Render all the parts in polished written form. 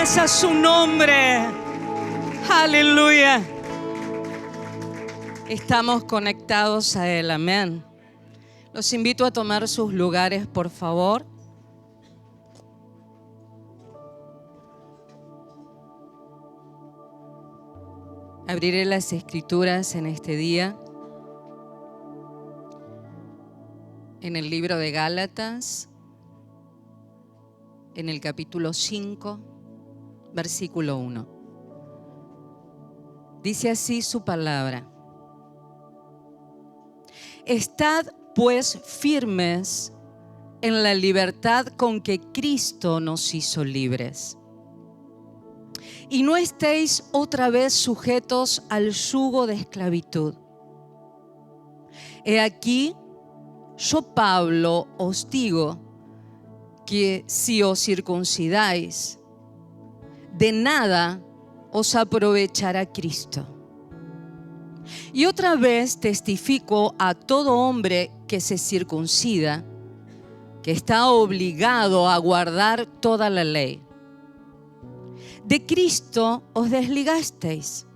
alabanza a su nombre. Aleluya. Estamos conectados a Él, amén. Los invito a tomar sus lugares, por favor. Abriré las Escrituras en este día, en el libro de Gálatas, en el capítulo 5, versículo 1. Dice así su palabra: Estad pues firmes en la libertad con que Cristo nos hizo libres. Y no estéis otra vez sujetos al yugo de esclavitud. He aquí, yo Pablo os digo que si os circuncidáis, de nada os aprovechará Cristo. Y otra vez testifico a todo hombre que se circuncida, que está obligado a guardar toda la ley. De Cristo os desligasteis,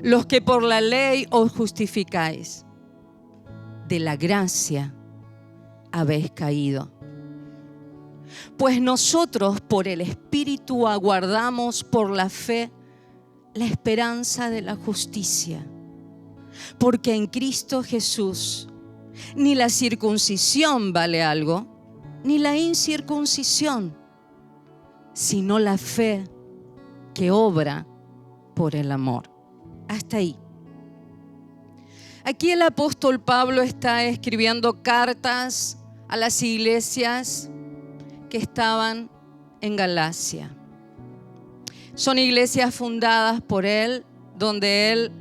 los que por la ley os justificáis. De la gracia habéis caído. Pues nosotros por el Espíritu aguardamos por la fe la esperanza de la justicia. Porque en Cristo Jesús ni la circuncisión vale algo, ni la incircuncisión, sino la fe que obra por el amor. Hasta ahí. Aquí el apóstol Pablo está escribiendo cartas a las iglesias que estaban en Galacia. Son iglesias fundadas por él, donde él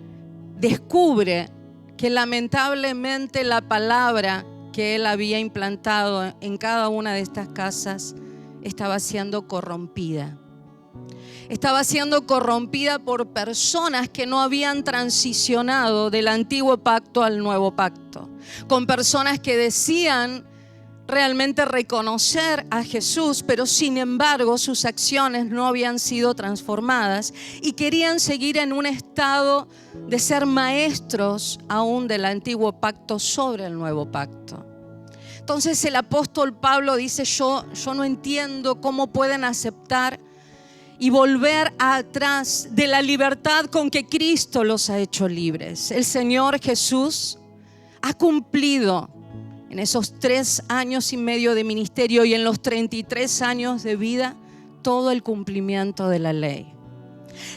descubre que lamentablemente la palabra que él había implantado en cada una de estas casas estaba siendo corrompida. Estaba siendo corrompida por personas que no habían transicionado del antiguo pacto al nuevo pacto. Con personas que decían realmente reconocer a Jesús, pero sin embargo sus acciones no habían sido transformadas y querían seguir en un estado de ser maestros aún del antiguo pacto sobre el nuevo pacto. Entonces el apóstol Pablo dice, yo no entiendo cómo pueden aceptar y volver atrás de la libertad con que Cristo los ha hecho libres. El Señor Jesús ha cumplido en esos 3 años y medio de ministerio y en los 33 años de vida todo el cumplimiento de la ley.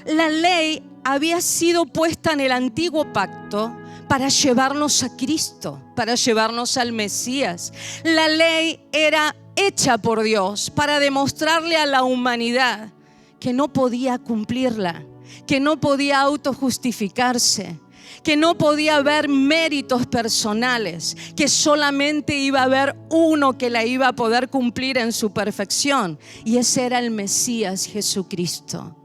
La ley había sido puesta en el antiguo pacto para llevarnos a Cristo, para llevarnos al Mesías. La ley era hecha por Dios para demostrarle a la humanidad que no podía cumplirla, que no podía autojustificarse, que no podía haber méritos personales, que solamente iba a haber uno que la iba a poder cumplir en su perfección, y ese era el Mesías Jesucristo.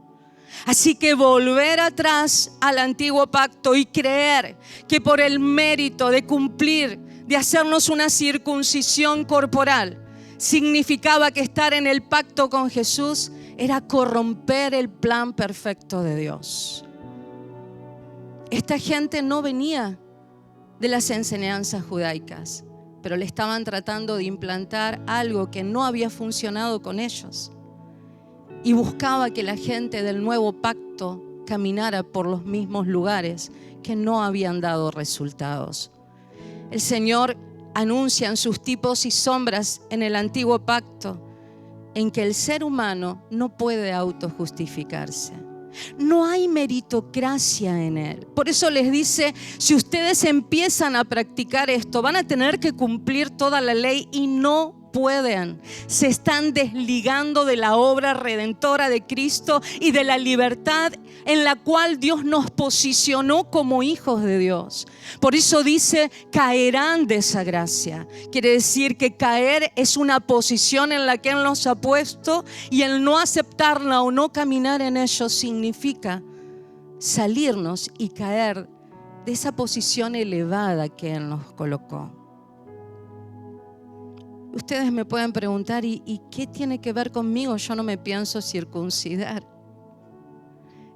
Así que volver atrás al antiguo pacto y creer que por el mérito de cumplir, de hacernos una circuncisión corporal, significaba que estar en el pacto con Jesús era corromper el plan perfecto de Dios. Esta gente no venía de las enseñanzas judaicas, pero le estaban tratando de implantar algo que no había funcionado con ellos. Y buscaba que la gente del nuevo pacto caminara por los mismos lugares que no habían dado resultados. El Señor anuncia en sus tipos y sombras en el antiguo pacto en que el ser humano no puede autojustificarse. No hay meritocracia en él. Por eso les dice, si ustedes empiezan a practicar esto, van a tener que cumplir toda la ley y no pueden. Se están desligando de la obra redentora de Cristo y de la libertad en la cual Dios nos posicionó como hijos de Dios. Por eso dice, caerán de esa gracia. Quiere decir que caer es una posición en la que Él nos ha puesto, y el no aceptarla o no caminar en ello significa salirnos y caer de esa posición elevada que Él nos colocó. Ustedes me pueden preguntar, ¿y qué tiene que ver conmigo? Yo no me pienso circuncidar.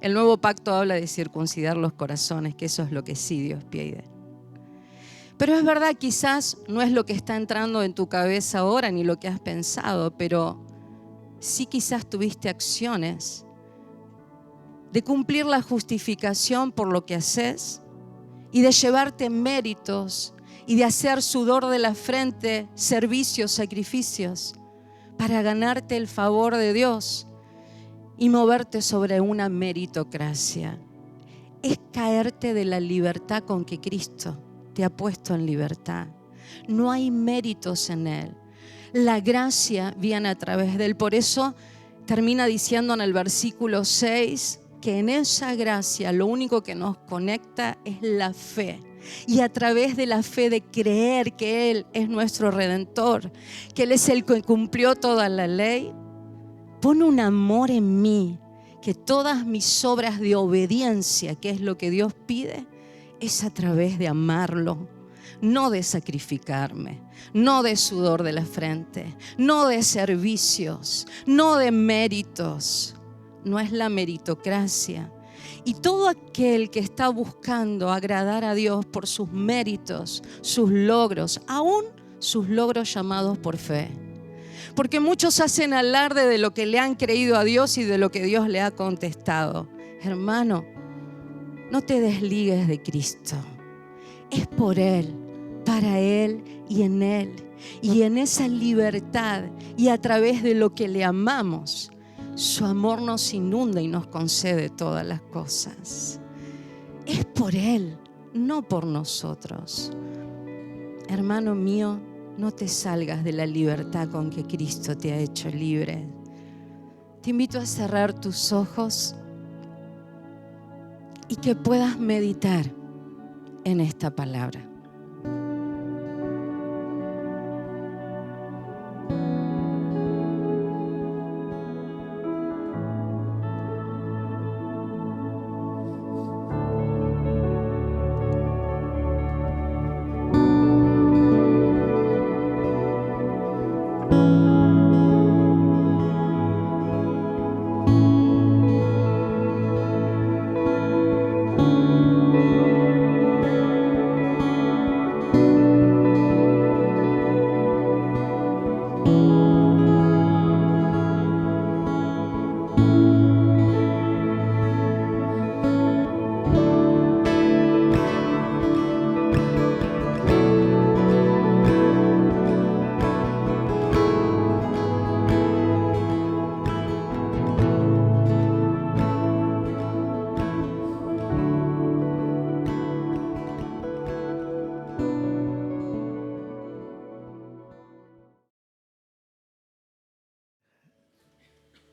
El nuevo pacto habla de circuncidar los corazones, que eso es lo que sí Dios pide. Pero es verdad, quizás no es lo que está entrando en tu cabeza ahora ni lo que has pensado, pero sí quizás tuviste acciones de cumplir la justificación por lo que haces y de llevarte méritos y de hacer sudor de la frente, servicios, sacrificios para ganarte el favor de Dios y moverte sobre una meritocracia. Es caerte de la libertad con que Cristo te ha puesto en libertad. No hay méritos en Él. La gracia viene a través de Él. Por eso termina diciendo en el versículo 6 que en esa gracia lo único que nos conecta es la fe. Y a través de la fe de creer que Él es nuestro Redentor, que Él es el que cumplió toda la ley, pone un amor en mí, que todas mis obras de obediencia, que es lo que Dios pide, es a través de amarlo, no de sacrificarme, no de sudor de la frente, no de servicios, no de méritos. No es la meritocracia. Y todo aquel que está buscando agradar a Dios por sus méritos, sus logros, aún sus logros llamados por fe. Porque muchos hacen alarde de lo que le han creído a Dios y de lo que Dios le ha contestado. Hermano, no te desligues de Cristo. Es por Él, para Él y en Él. Y en esa libertad y a través de lo que le amamos, su amor nos inunda y nos concede todas las cosas. Es por Él, no por nosotros. Hermano mío, no te salgas de la libertad con que Cristo te ha hecho libre. Te invito a cerrar tus ojos y que puedas meditar en esta palabra.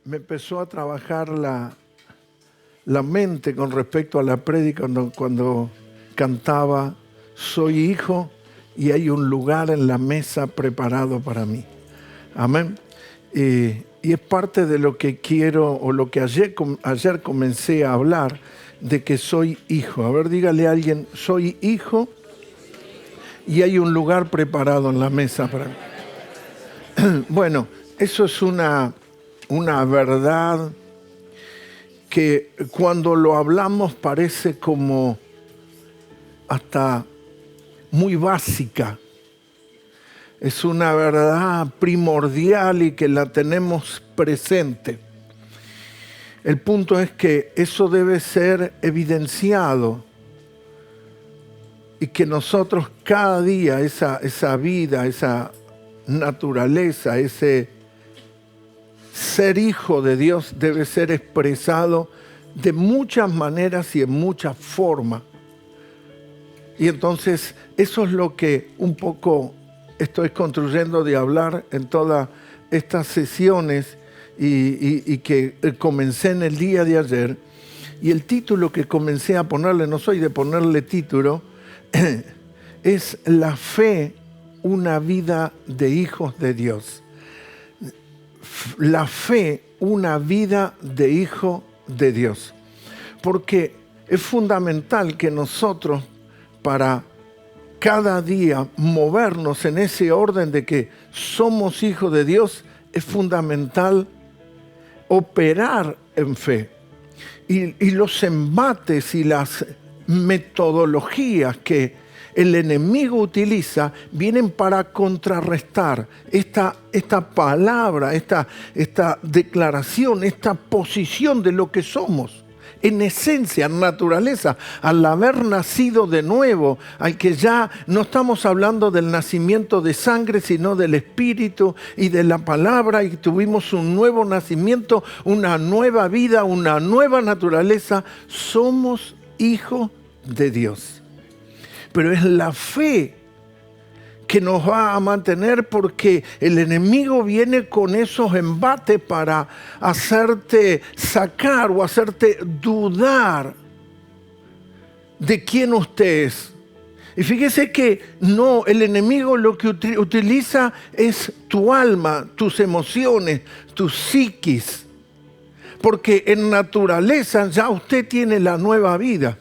Me empezó a trabajar la mente con respecto a la prédica cuando cantaba «Soy hijo y hay un lugar en la mesa preparado para mí». Amén. Y es parte de lo que quiero, o lo que ayer comencé a hablar, de que soy hijo. A ver, dígale a alguien, soy hijo y hay un lugar preparado en la mesa para mí. Bueno, eso es una verdad que cuando lo hablamos parece como hasta muy básica. Es una verdad primordial y que la tenemos presente. El punto es que eso debe ser evidenciado y que nosotros cada día esa vida, esa naturaleza, ese ser hijo de Dios debe ser expresado de muchas maneras y en muchas formas. Y entonces eso es lo que un poco estoy construyendo de hablar en todas estas sesiones y que comencé en el día de ayer. Y el título que comencé a ponerle, no soy de ponerle título, es La fe, una vida de hijos de Dios. La fe, una vida de hijo de Dios. Porque es fundamental que nosotros, para cada día movernos en ese orden de que somos hijos de Dios, es fundamental operar en fe. Y los embates y las metodologías que el enemigo utiliza vienen para contrarrestar esta palabra, esta declaración, esta posición de lo que somos. En esencia, en naturaleza, al haber nacido de nuevo, al que ya no estamos hablando del nacimiento de sangre, sino del Espíritu y de la palabra, y tuvimos un nuevo nacimiento, una nueva vida, una nueva naturaleza, somos hijos de Dios. Pero es la fe que nos va a mantener, porque el enemigo viene con esos embates para hacerte sacar o hacerte dudar de quién usted es. Y fíjese que no, el enemigo lo que utiliza es tu alma, tus emociones, tu psiquis, porque en naturaleza ya usted tiene la nueva vida.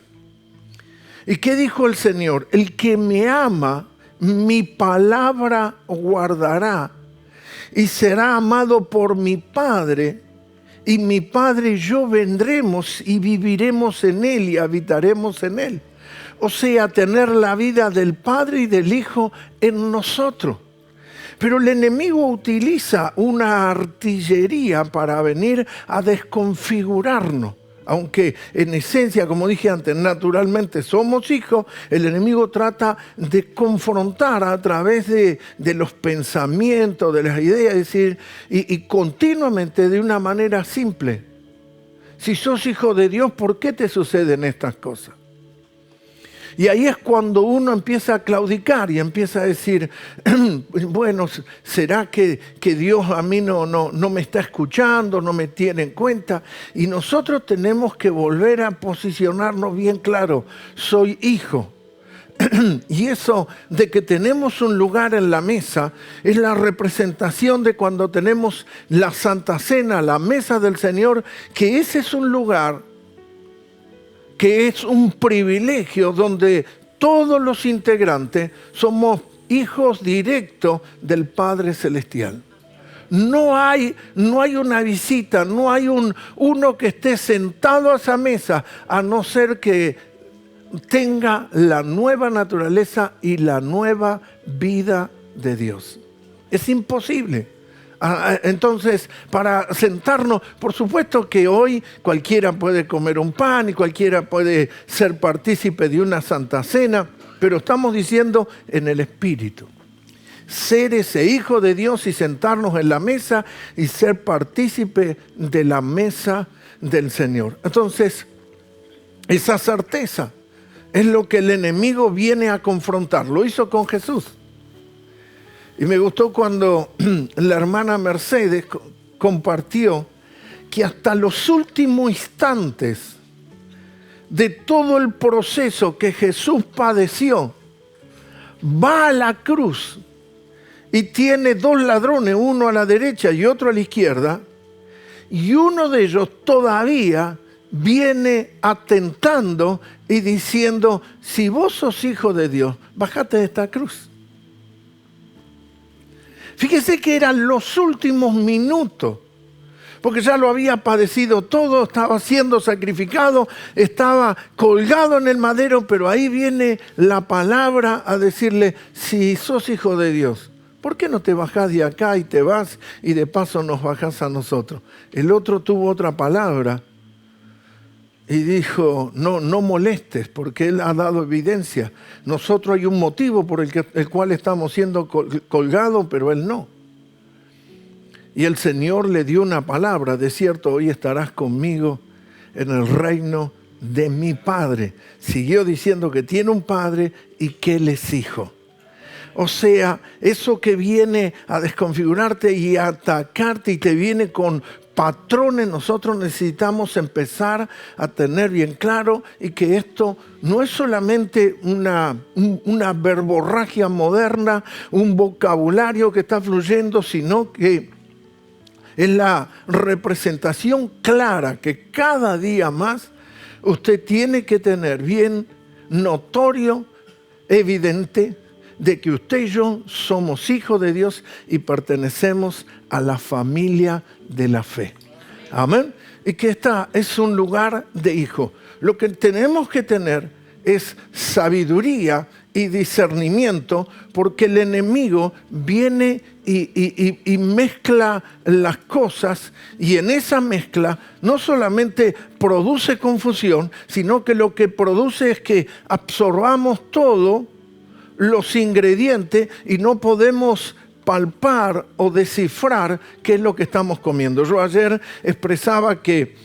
¿Y qué dijo el Señor? El que me ama, mi palabra guardará y será amado por mi Padre, y mi Padre y yo vendremos y viviremos en Él y habitaremos en Él. O sea, tener la vida del Padre y del Hijo en nosotros. Pero el enemigo utiliza una artillería para venir a desconfigurarnos. Aunque en esencia, como dije antes, naturalmente somos hijos, el enemigo trata de confrontar a través de los pensamientos, de las ideas, es decir, y continuamente de una manera simple. Si sos hijo de Dios, ¿por qué te suceden estas cosas? Y ahí es cuando uno empieza a claudicar y empieza a decir, bueno, ¿será que Dios a mí no me está escuchando, no me tiene en cuenta? Y nosotros tenemos que volver a posicionarnos bien claro, soy hijo. Y eso de que tenemos un lugar en la mesa es la representación de cuando tenemos la Santa Cena, la mesa del Señor, que ese es un lugar que es un privilegio donde todos los integrantes somos hijos directos del Padre Celestial. No hay una visita, no hay uno que esté sentado a esa mesa, a no ser que tenga la nueva naturaleza y la nueva vida de Dios. Es imposible. Entonces, para sentarnos, por supuesto que hoy cualquiera puede comer un pan y cualquiera puede ser partícipe de una Santa Cena, pero estamos diciendo en el Espíritu. Ser ese hijo de Dios y sentarnos en la mesa y ser partícipe de la mesa del Señor. Entonces, esa certeza es lo que el enemigo viene a confrontar. Lo hizo con Jesús. Y me gustó cuando la hermana Mercedes compartió que hasta los últimos instantes de todo el proceso que Jesús padeció, va a la cruz y tiene dos ladrones, uno a la derecha y otro a la izquierda, y uno de ellos todavía viene atentando y diciendo, si vos sos hijo de Dios, bájate de esta cruz. Fíjese que eran los últimos minutos, porque ya lo había padecido todo, estaba siendo sacrificado, estaba colgado en el madero, pero ahí viene la palabra a decirle, si sos hijo de Dios, ¿por qué no te bajás de acá y te vas y de paso nos bajás a nosotros? El otro tuvo otra palabra y dijo, no molestes, porque él ha dado evidencia. Nosotros hay un motivo por el cual estamos siendo colgados, pero él no. Y el Señor le dio una palabra, de cierto, hoy estarás conmigo en el reino de mi Padre. Siguió diciendo que tiene un Padre y que Él es hijo. O sea, eso que viene a desconfigurarte y a atacarte y te viene con patrones, nosotros necesitamos empezar a tener bien claro y que esto no es solamente una verborragia moderna, un vocabulario que está fluyendo, sino que es la representación clara que cada día más usted tiene que tener bien notorio evidente de que usted y yo somos hijos de Dios y pertenecemos a la familia de la fe. Amén. Y que esta es un lugar de hijo. Lo que tenemos que tener es sabiduría y discernimiento, porque el enemigo viene y mezcla las cosas, y en esa mezcla no solamente produce confusión, sino que lo que produce es que absorbamos todos los ingredientes y no podemos palpar o descifrar qué es lo que estamos comiendo. Yo ayer expresaba que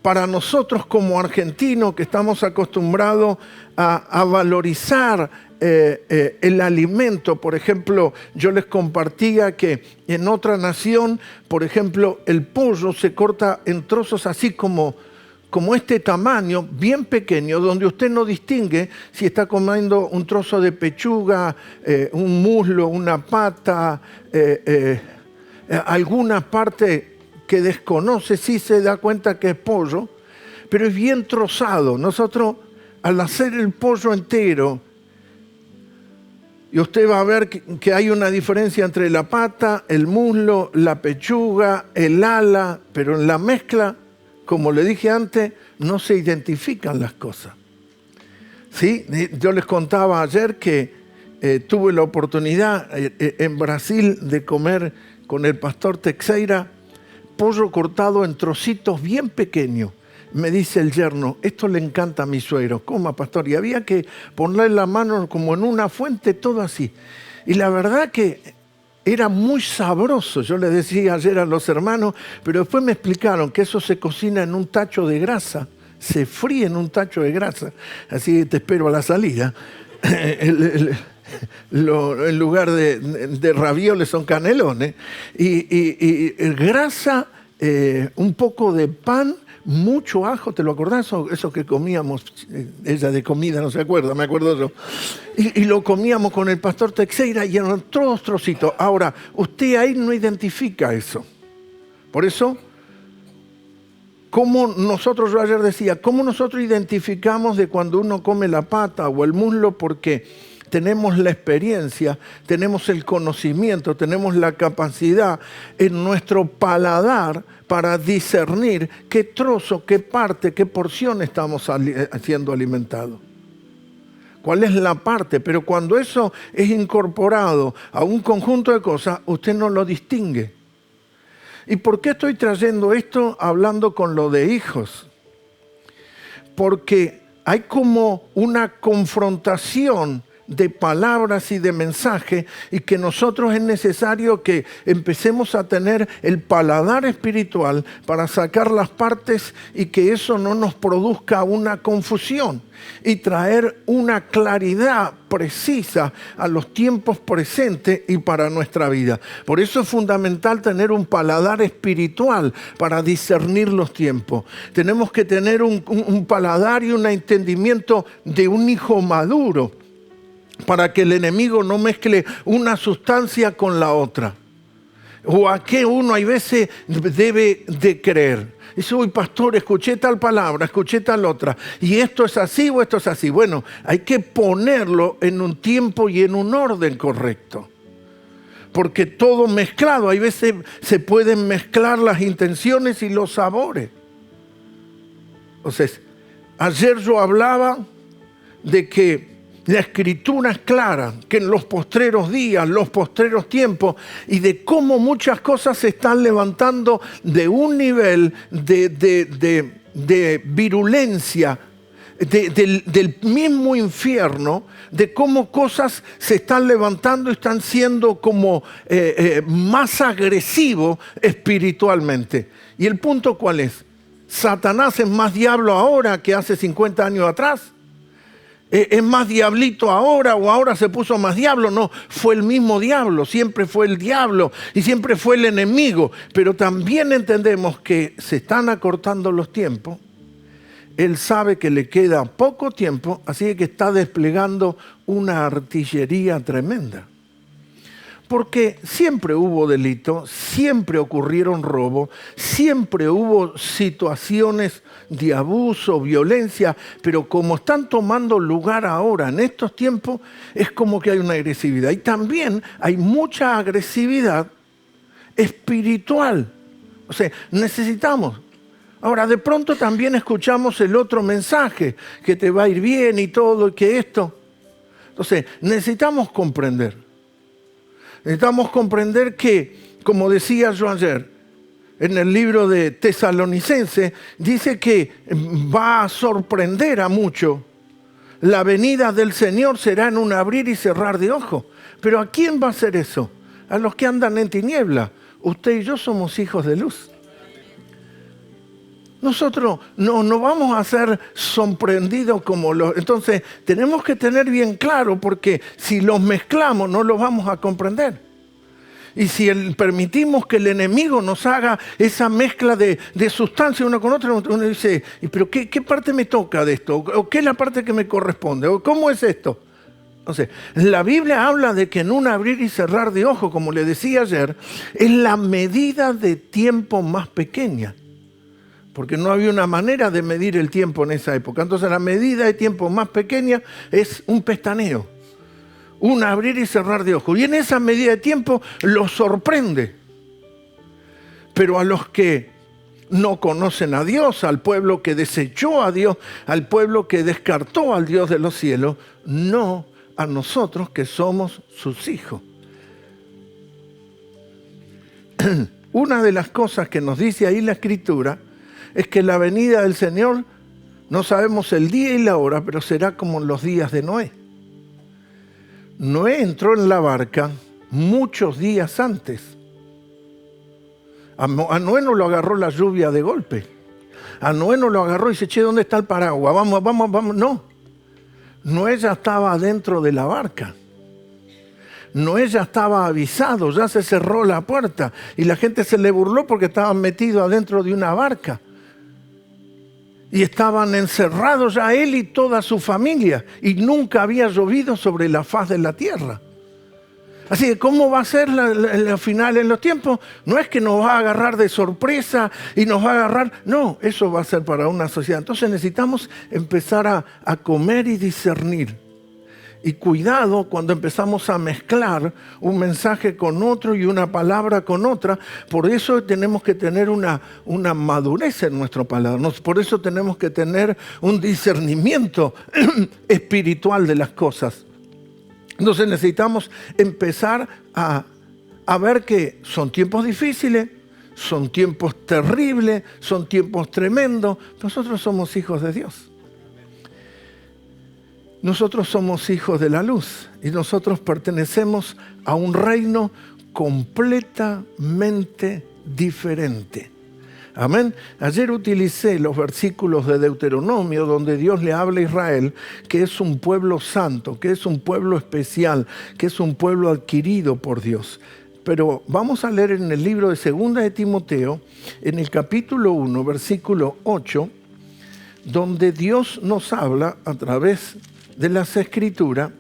para nosotros como argentinos, que estamos acostumbrados a valorizar el alimento, por ejemplo, yo les compartía que en otra nación, por ejemplo, el pollo se corta en trozos así como este tamaño, bien pequeño, donde usted no distingue si está comiendo un trozo de pechuga, un muslo, una pata, alguna parte que desconoce, sí se da cuenta que es pollo, pero es bien trozado. Nosotros, al hacer el pollo entero, y usted va a ver que hay una diferencia entre la pata, el muslo, la pechuga, el ala, pero en la mezcla, como le dije antes, no se identifican las cosas. ¿Sí? Yo les contaba ayer que tuve la oportunidad en Brasil de comer con el pastor Teixeira pollo cortado en trocitos bien pequeños. Me dice el yerno, esto le encanta a mi suegro. Coma, pastor. Y había que ponerle la mano como en una fuente, todo así. Y la verdad que era muy sabroso. Yo le decía ayer a los hermanos, pero después me explicaron que eso se cocina en un tacho de grasa, se fríe en un tacho de grasa. Así que te espero a la salida. En lugar de ravioles son canelones. Y grasa, un poco de pan, mucho ajo. ¿Te lo acordás? Eso que comíamos, ella de comida no se acuerda, me acuerdo yo. Y lo comíamos con el pastor Teixeira y eran todos trocitos. Ahora, usted ahí no identifica eso. Por eso, yo ayer decía, ¿cómo nosotros identificamos de cuando uno come la pata o el muslo? Porque tenemos la experiencia, tenemos el conocimiento, tenemos la capacidad en nuestro paladar para discernir qué trozo, qué parte, qué porción estamos siendo alimentados. ¿Cuál es la parte? Pero cuando eso es incorporado a un conjunto de cosas, usted no lo distingue. ¿Y por qué estoy trayendo esto hablando con lo de hijos? Porque hay como una confrontación de palabras y de mensaje, y que nosotros es necesario que empecemos a tener el paladar espiritual para sacar las partes y que eso no nos produzca una confusión y traer una claridad precisa a los tiempos presentes y para nuestra vida. Por eso es fundamental tener un paladar espiritual para discernir los tiempos. Tenemos que tener un paladar y un entendimiento de un hijo maduro, para que el enemigo no mezcle una sustancia con la otra. O a qué uno hay veces debe de creer. Dice, uy, pastor, escuché tal palabra, escuché tal otra. Y esto es así o esto es así. Bueno, hay que ponerlo en un tiempo y en un orden correcto. Porque todo mezclado, hay veces se pueden mezclar las intenciones y los sabores. Entonces, ayer yo hablaba de que la Escritura es clara, que en los postreros días, los postreros tiempos, y de cómo muchas cosas se están levantando de un nivel de virulencia, del mismo infierno, de cómo cosas se están levantando y están siendo como más agresivos espiritualmente. ¿Y el punto cuál es? ¿Satanás es más diablo ahora que hace 50 años atrás? ¿Es más diablito ahora o ahora se puso más diablo? No, fue el mismo diablo, siempre fue el diablo y siempre fue el enemigo. Pero también entendemos que se están acortando los tiempos. Él sabe que le queda poco tiempo, así que está desplegando una artillería tremenda. Porque siempre hubo delito, siempre ocurrieron robos, siempre hubo situaciones de abuso, violencia, pero como están tomando lugar ahora en estos tiempos, es como que hay una agresividad. Y también hay mucha agresividad espiritual. O sea, necesitamos. Ahora, de pronto también escuchamos el otro mensaje, que te va a ir bien y todo, y que esto. Entonces, necesitamos comprender. Necesitamos comprender que, como decía yo ayer, en el libro de Tesalonicenses, dice que va a sorprender a muchos. La venida del Señor será en un abrir y cerrar de ojos. Pero ¿a quién va a hacer eso? A los que andan en tinieblas. Usted y yo somos hijos de luz. Nosotros no vamos a ser sorprendidos como los... Entonces, tenemos que tener bien claro, porque si los mezclamos no los vamos a comprender. Y si permitimos que el enemigo nos haga esa mezcla de sustancia una con otra, uno dice, ¿pero qué parte me toca de esto? ¿O qué es la parte que me corresponde? ¿O cómo es esto? Entonces, la Biblia habla de que en un abrir y cerrar de ojos, como le decía ayer, es la medida de tiempo más pequeña. Porque no había una manera de medir el tiempo en esa época. Entonces la medida de tiempo más pequeña es un pestaneo. Un abrir y cerrar de ojos. Y en esa medida de tiempo los sorprende. Pero a los que no conocen a Dios, al pueblo que desechó a Dios, al pueblo que descartó al Dios de los cielos, no a nosotros que somos sus hijos. Una de las cosas que nos dice ahí la Escritura es que la venida del Señor, no sabemos el día y la hora, pero será como en los días de Noé. Noé entró en la barca muchos días antes. A Noé no lo agarró la lluvia de golpe. A Noé no lo agarró y dice, che, ¿dónde está el paraguas? Vamos. No. Noé ya estaba adentro de la barca. Noé ya estaba avisado, ya se cerró la puerta. Y la gente se le burló porque estaban metidos adentro de una barca. Y estaban encerrados ya él y toda su familia. Y nunca había llovido sobre la faz de la tierra. Así que, ¿cómo va a ser la final en los tiempos? No es que nos va a agarrar de sorpresa y nos va a agarrar... No, eso va a ser para una sociedad. Entonces necesitamos empezar a comer y discernir. Y cuidado cuando empezamos a mezclar un mensaje con otro y una palabra con otra. Por eso tenemos que tener una madurez en nuestra palabra. Por eso tenemos que tener un discernimiento espiritual de las cosas. Entonces necesitamos empezar a ver que son tiempos difíciles, son tiempos terribles, son tiempos tremendos. Nosotros somos hijos de Dios. Nosotros somos hijos de la luz y nosotros pertenecemos a un reino completamente diferente. Amén. Ayer utilicé los versículos de Deuteronomio donde Dios le habla a Israel que es un pueblo santo, que es un pueblo especial, que es un pueblo adquirido por Dios. Pero vamos a leer en el libro de 2 de Timoteo, en el capítulo 1, versículo 8, donde Dios nos habla a través de las Escrituras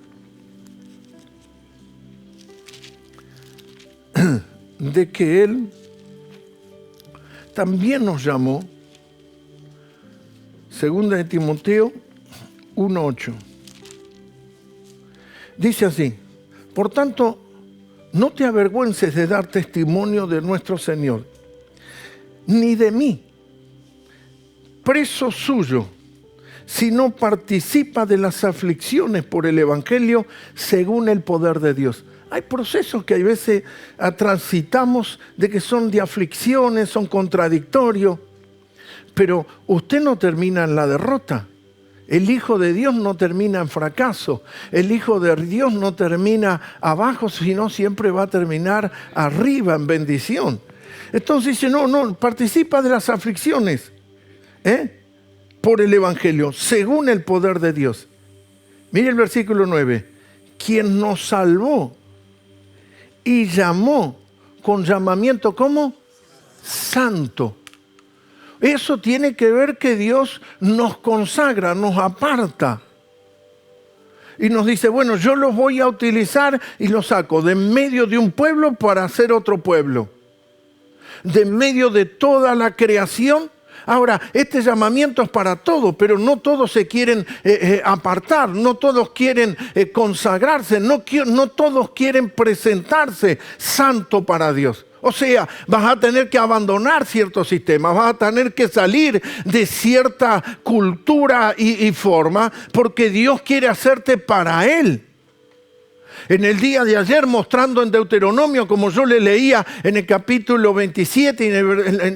de que Él también nos llamó. 2 de Timoteo 1:8. Dice así: por tanto, no te avergüences de dar testimonio de nuestro Señor, ni de mí, preso suyo, sino participa de las aflicciones por el Evangelio según el poder de Dios. Hay procesos que a veces transitamos de que son de aflicciones, son contradictorios, pero usted no termina en la derrota. El Hijo de Dios no termina en fracaso. El Hijo de Dios no termina abajo, sino siempre va a terminar arriba en bendición. Entonces dice, no, participa de las aflicciones, por el Evangelio, según el poder de Dios. Mire el versículo 9. Quien nos salvó y llamó con llamamiento, ¿cómo? Santo. Eso tiene que ver que Dios nos consagra, nos aparta. y nos dice, bueno, yo los voy a utilizar y los saco de en medio de un pueblo para hacer otro pueblo. De en medio de toda la creación. Ahora, este llamamiento es para todos, pero no todos se quieren apartar, no todos quieren consagrarse, no todos quieren presentarse santo para Dios. O sea, vas a tener que abandonar ciertos sistemas, vas a tener que salir de cierta cultura y forma, porque Dios quiere hacerte para Él. En el día de ayer, mostrando en Deuteronomio, como yo le leía en el capítulo 27 y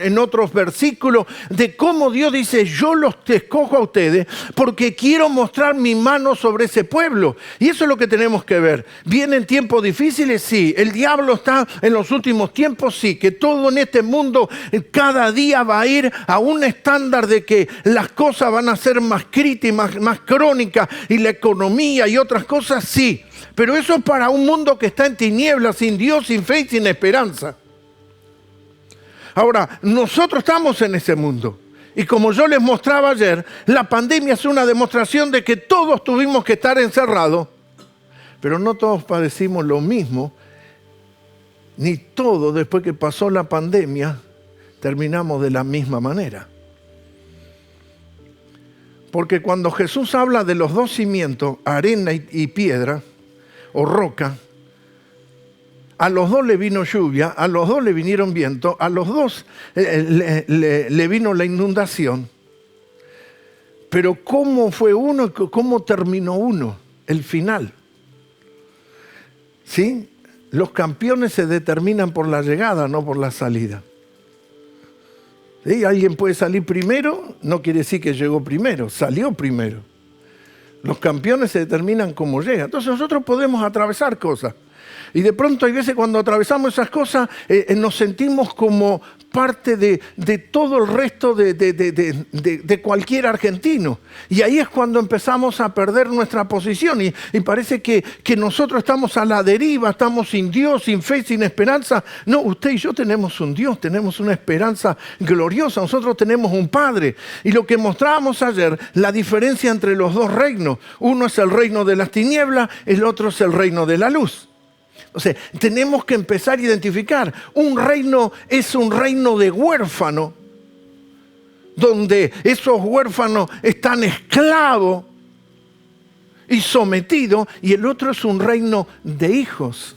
en otros versículos, de cómo Dios dice, yo los escojo a ustedes porque quiero mostrar mi mano sobre ese pueblo. Y eso es lo que tenemos que ver. ¿Vienen tiempos difíciles? Sí. ¿El diablo está en los últimos tiempos? Sí. Que todo en este mundo cada día va a ir a un estándar de que las cosas van a ser más críticas, más crónicas, y la economía y otras cosas, sí. Pero eso es para un mundo que está en tinieblas, sin Dios, sin fe y sin esperanza. Ahora, nosotros estamos en ese mundo. Y como yo les mostraba ayer, la pandemia es una demostración de que todos tuvimos que estar encerrados, pero no todos padecimos lo mismo, ni todos después que pasó la pandemia terminamos de la misma manera. Porque cuando Jesús habla de los dos cimientos, arena y piedra, o roca, a los dos le vino lluvia, a los dos le vinieron vientos, a los dos le vino la inundación. Pero ¿cómo fue uno? ¿Cómo terminó uno? El final. ¿Sí? Los campeones se determinan por la llegada, no por la salida. ¿Sí? Alguien puede salir primero, no quiere decir que llegó primero, salió primero. Los campeones se determinan cómo llegan. Entonces nosotros podemos atravesar cosas. Y de pronto hay veces cuando atravesamos esas cosas nos sentimos como parte de todo el resto de cualquier argentino. Y ahí es cuando empezamos a perder nuestra posición. Y parece que nosotros estamos a la deriva, estamos sin Dios, sin fe, sin esperanza. No, usted y yo tenemos un Dios, tenemos una esperanza gloriosa. Nosotros tenemos un Padre. Y lo que mostrábamos ayer, la diferencia entre los dos reinos. Uno es el reino de las tinieblas, el otro es el reino de la luz. O sea, tenemos que empezar a identificar. Un reino es un reino de huérfano, donde esos huérfanos están esclavos y sometidos, y el otro es un reino de hijos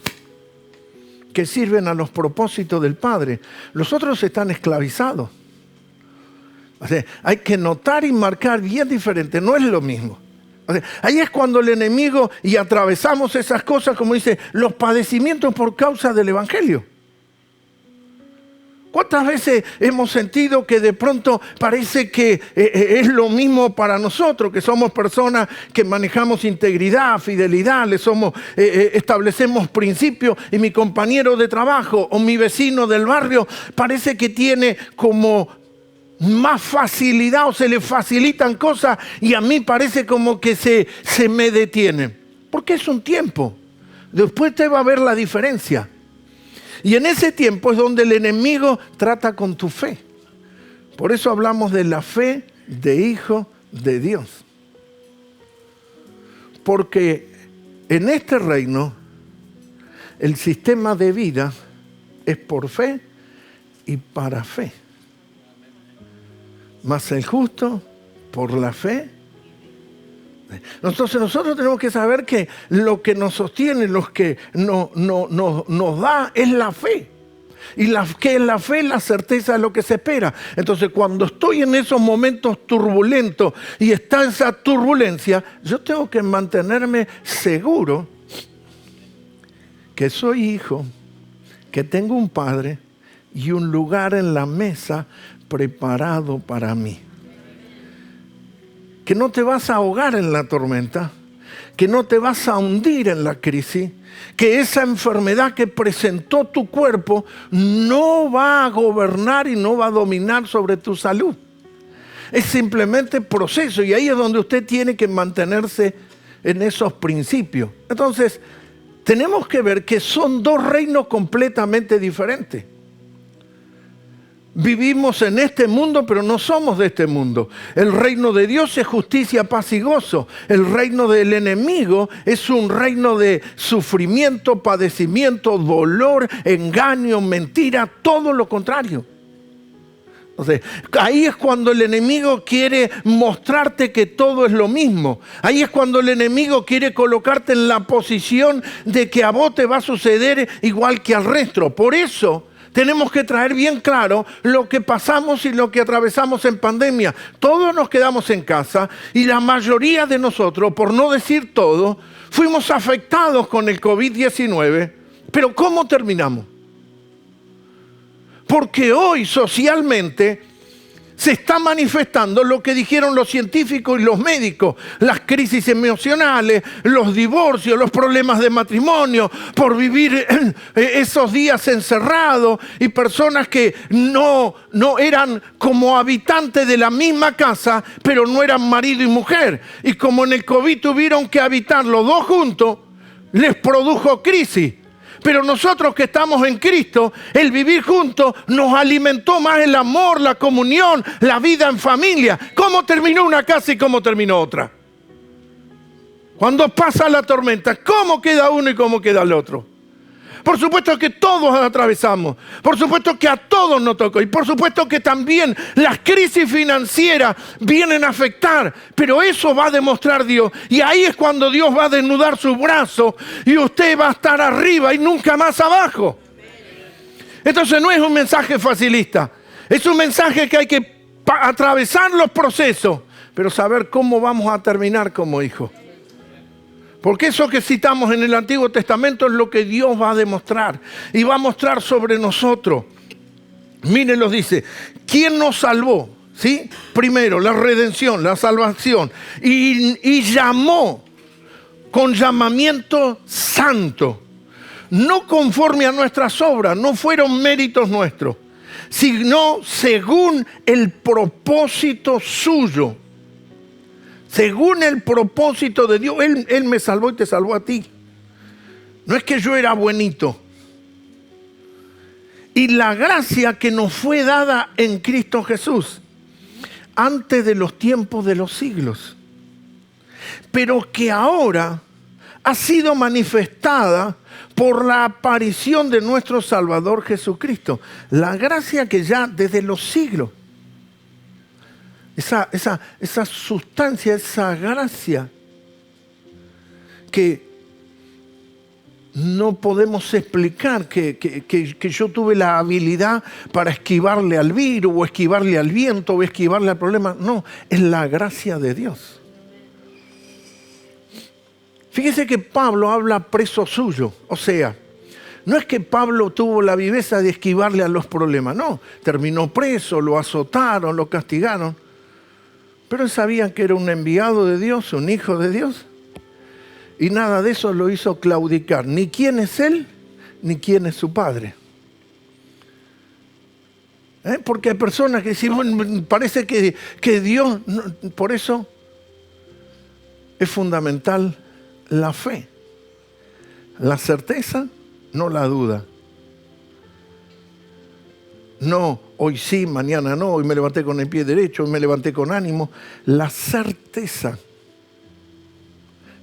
que sirven a los propósitos del Padre. Los otros están esclavizados. O sea, hay que notar y marcar bien diferente, no es lo mismo. Ahí es cuando el enemigo, y atravesamos esas cosas, como dice, los padecimientos por causa del Evangelio. ¿Cuántas veces hemos sentido que de pronto parece que es lo mismo para nosotros, que somos personas que manejamos integridad, fidelidad, establecemos principios, y mi compañero de trabajo o mi vecino del barrio parece que tiene como más facilidad o se le facilitan cosas, y a mí parece como que se me detienen? Porque es un tiempo. Después te va a ver la diferencia. Y en ese tiempo es donde el enemigo trata con tu fe. Por eso hablamos de la fe de hijo de Dios. Porque en este reino el sistema de vida es por fe y para fe. Mas el justo por la fe. Entonces nosotros tenemos que saber que lo que nos sostiene, lo que nos da es la fe. Y que la fe es la certeza de lo que se espera. Entonces cuando estoy en esos momentos turbulentos y está esa turbulencia, yo tengo que mantenerme seguro que soy hijo, que tengo un Padre y un lugar en la mesa preparado para mí. Que no te vas a ahogar en la tormenta, que no te vas a hundir en la crisis, que esa enfermedad que presentó tu cuerpo no va a gobernar y no va a dominar sobre tu salud. Es simplemente proceso, y ahí es donde usted tiene que mantenerse en esos principios. Entonces, tenemos que ver que son dos reinos completamente diferentes. Vivimos en este mundo, pero no somos de este mundo. El reino de Dios es justicia, paz y gozo. El reino del enemigo es un reino de sufrimiento, padecimiento, dolor, engaño, mentira, todo lo contrario. Entonces, ahí es cuando el enemigo quiere mostrarte que todo es lo mismo. Ahí es cuando el enemigo quiere colocarte en la posición de que a vos te va a suceder igual que al resto. Por eso tenemos que traer bien claro lo que pasamos y lo que atravesamos en pandemia. Todos nos quedamos en casa y la mayoría de nosotros, por no decir todo, fuimos afectados con el COVID-19. Pero ¿cómo terminamos? Porque hoy socialmente se está manifestando lo que dijeron los científicos y los médicos, las crisis emocionales, los divorcios, los problemas de matrimonio, por vivir esos días encerrados y personas que no eran como habitantes de la misma casa, pero no eran marido y mujer. Y como en el COVID tuvieron que habitar los dos juntos, les produjo crisis. Pero nosotros que estamos en Cristo, el vivir juntos nos alimentó más el amor, la comunión, la vida en familia. ¿Cómo terminó una casa y cómo terminó otra? Cuando pasa la tormenta, ¿cómo queda uno y cómo queda el otro? Por supuesto que todos atravesamos, por supuesto que a todos nos tocó y por supuesto que también las crisis financieras vienen a afectar, pero eso va a demostrar Dios y ahí es cuando Dios va a desnudar su brazo y usted va a estar arriba y nunca más abajo. Entonces no es un mensaje facilista, es un mensaje que hay que atravesar los procesos, pero saber cómo vamos a terminar como hijos. Porque eso que citamos en el Antiguo Testamento es lo que Dios va a demostrar y va a mostrar sobre nosotros. Miren, los dice, ¿quién nos salvó? ¿Sí? Primero, la redención, la salvación. Y llamó con llamamiento santo. No conforme a nuestras obras, no fueron méritos nuestros, sino según el propósito suyo. Según el propósito de Dios, Él me salvó y te salvó a ti. No es que yo era buenito. Y la gracia que nos fue dada en Cristo Jesús, antes de los tiempos de los siglos, pero que ahora ha sido manifestada por la aparición de nuestro Salvador Jesucristo. La gracia que ya desde los siglos, esa sustancia, esa gracia que no podemos explicar, que yo tuve la habilidad para esquivarle al virus o esquivarle al viento o esquivarle al problema. No, es la gracia de Dios. Fíjese que Pablo habla preso suyo, o sea, no es que Pablo tuvo la viveza de esquivarle a los problemas, no, terminó preso, lo azotaron, lo castigaron. Pero él sabía que era un enviado de Dios, un hijo de Dios. Y nada de eso lo hizo claudicar. Ni quién es él, ni quién es su padre. Porque hay personas que dicen, bueno, parece que Dios... No, por eso es fundamental la fe. La certeza, no la duda. No, hoy sí, mañana no, hoy me levanté con el pie derecho, hoy me levanté con ánimo. La certeza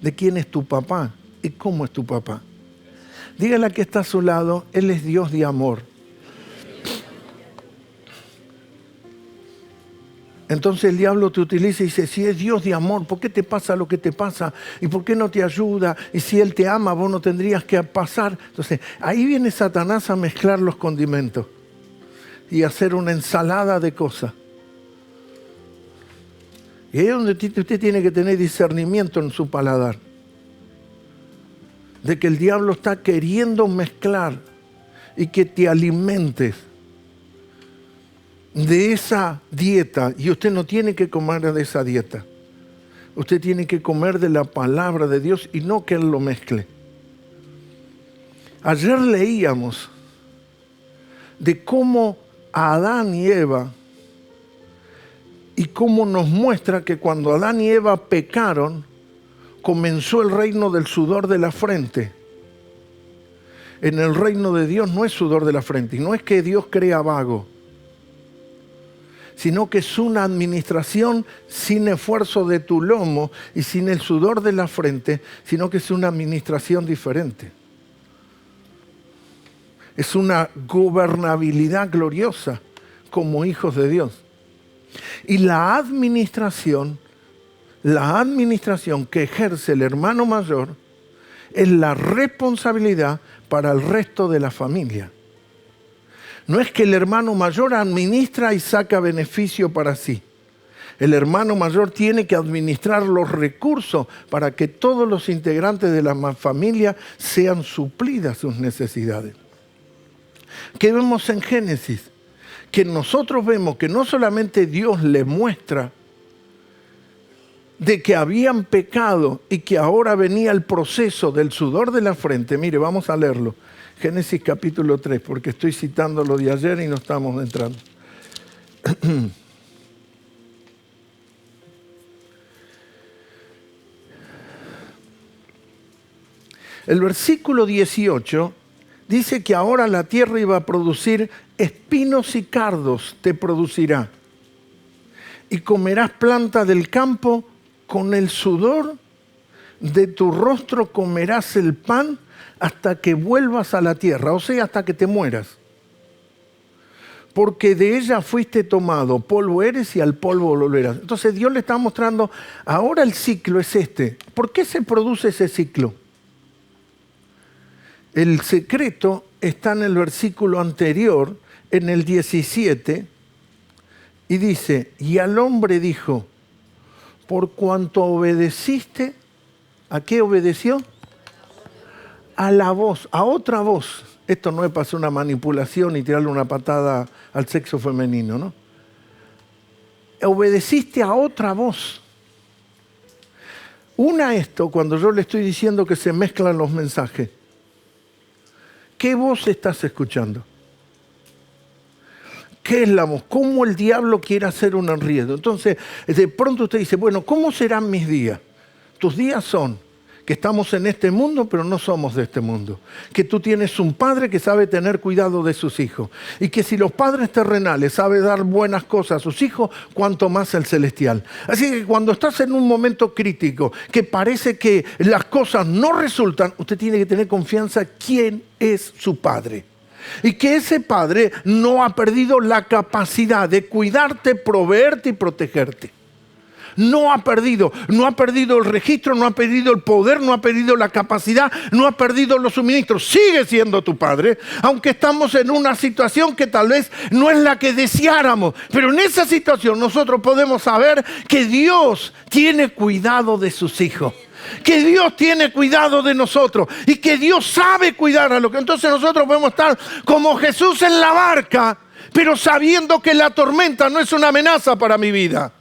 de quién es tu papá y cómo es tu papá. Dígale a que está a su lado, Él es Dios de amor. Entonces el diablo te utiliza y dice, si es Dios de amor, ¿por qué te pasa lo que te pasa? ¿Y por qué no te ayuda? Y si Él te ama, vos no tendrías que pasar. Entonces ahí viene Satanás a mezclar los condimentos y hacer una ensalada de cosas. Y ahí es donde usted tiene que tener discernimiento en su paladar. De que el diablo está queriendo mezclar y que te alimentes de esa dieta. Y usted no tiene que comer de esa dieta. Usted tiene que comer de la palabra de Dios y no que Él lo mezcle. Ayer leíamos de cómo Adán y Eva, y cómo nos muestra que cuando Adán y Eva pecaron, comenzó el reino del sudor de la frente. En el reino de Dios no es sudor de la frente, y no es que Dios crea vago. sino que es una administración sin esfuerzo de tu lomo y sin el sudor de la frente, sino que es una administración diferente. Es una gobernabilidad gloriosa como hijos de Dios. Y la administración que ejerce el hermano mayor es la responsabilidad para el resto de la familia. No es que el hermano mayor administra y saca beneficio para sí. El hermano mayor tiene que administrar los recursos para que todos los integrantes de la familia sean suplidas sus necesidades. ¿Qué vemos en Génesis? Que nosotros vemos que no solamente Dios le muestra de que habían pecado y que ahora venía el proceso del sudor de la frente. Mire, vamos a leerlo. Génesis capítulo 3, porque estoy citando lo de ayer y no estamos entrando. El versículo 18 dice que ahora la tierra iba a producir espinos y cardos, te producirá. Y comerás planta del campo, con el sudor de tu rostro comerás el pan hasta que vuelvas a la tierra, o sea, hasta que te mueras. Porque de ella fuiste tomado, polvo eres y al polvo volverás. Entonces Dios le está mostrando, ahora el ciclo es este. ¿Por qué se produce ese ciclo? El secreto está en el versículo anterior, en el 17, y dice, y al hombre dijo, por cuanto obedeciste, ¿a qué obedeció? A la voz, a otra voz. Esto no es para hacer una manipulación y tirarle una patada al sexo femenino, ¿no? Obedeciste a otra voz. Una esto, cuando yo le estoy diciendo que se mezclan los mensajes. ¿Qué voz estás escuchando? ¿Qué es la voz? ¿Cómo el diablo quiere hacer un enredo? Entonces, de pronto usted dice, bueno, ¿cómo serán mis días? Tus días son que estamos en este mundo, pero no somos de este mundo. Que tú tienes un padre que sabe tener cuidado de sus hijos. Y que si los padres terrenales saben dar buenas cosas a sus hijos, cuanto más el celestial. Así que cuando estás en un momento crítico, que parece que las cosas no resultan, usted tiene que tener confianza quién es su padre. Y que ese padre no ha perdido la capacidad de cuidarte, proveerte y protegerte. No ha perdido el registro, no ha perdido el poder, no ha perdido la capacidad, no ha perdido los suministros. Sigue siendo tu padre, aunque estamos en una situación que tal vez no es la que deseáramos. Pero en esa situación nosotros podemos saber que Dios tiene cuidado de sus hijos. Que Dios tiene cuidado de nosotros y que Dios sabe cuidar a lo que... Entonces nosotros podemos estar como Jesús en la barca, pero sabiendo que la tormenta no es una amenaza para mi vida.